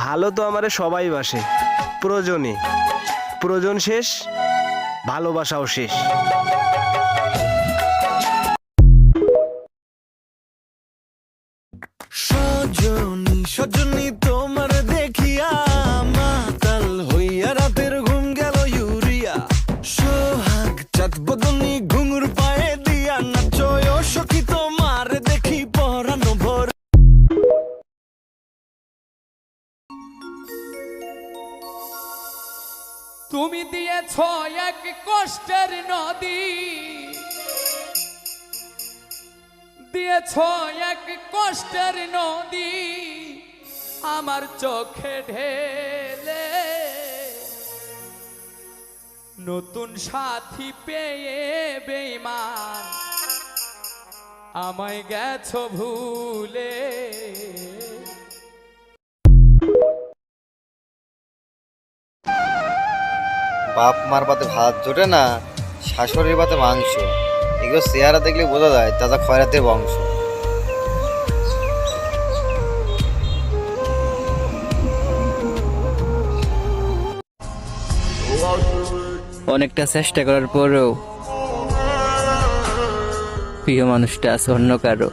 ভালো তো আমারে সবাই বাসে, প্রয়োজনে প্রয়োজন শেষ, ভালোবাসাও শেষ। সজনী সজনী তোমার দেখিয়া মাতাল হইয়া রাতের ঘুম গেল ইউরিয়া। সোহাগ চাঁদ বদনী ঘুঙুর পায়ে দিয়া নাচয় সখী তোমার দেখি পরানো ভর। তুমি দিয়েছ এক কষ্টের নদী, দিয়েছ এক কষ্টের নদী আমার চোখে ঢেলে। নতুন সাথী পেয়ে বেঈমান আমায় গেছো ভুলে। বাপ মার পাতে ভাত জোটে না, শাশুড়ির পাতে মাংস, এগুলো চেহারা দেখলে বোঝা যায় দাদা খয়রাতের বংশ। অনেকটা চেষ্টা করার পরেও প্রিয় মানুষটা আছে অন্য কারো।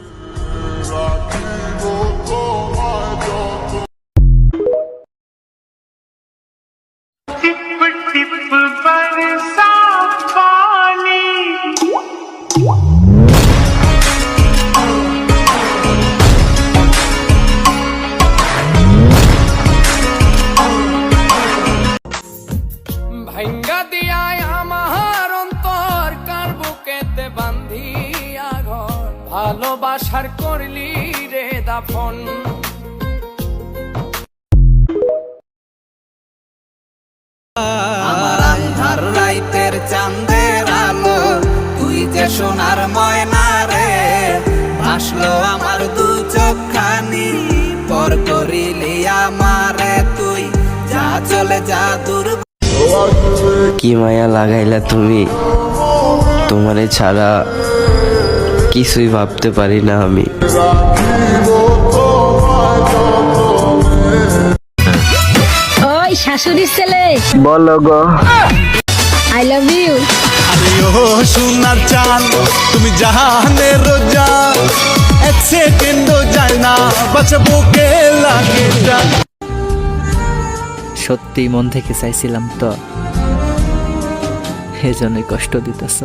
ভাঙ্গা দিয়ায় আমার অন্তর কার বুকেতে বান্ধিয়া ঘর। ভালোবাসার করলি রে দাফন। আমার আন্ধার রাইতের চাঁদের আলো, তুই যে সোনার ময়না রে। ভাসলো আমার দু চোখখানি, পর করিলি আমারে তুই, যা চলে যা দূর। কি মায়া লাগাইলা তুমি, তোমারে ছাড়া কিছুই ভাবতে পারি না আমি। ওই শাশুড়ির ছেলে, বলো গো। I love you. আরে ও সোনার চাঁদ, তুমি জাহানের জান, এক সেকেন্ডও যায় না বাঁচবো কে লাগে জান। সত্যি মন থেকে চাইছিলাম তো, এজন্যই কষ্ট দিতেছ।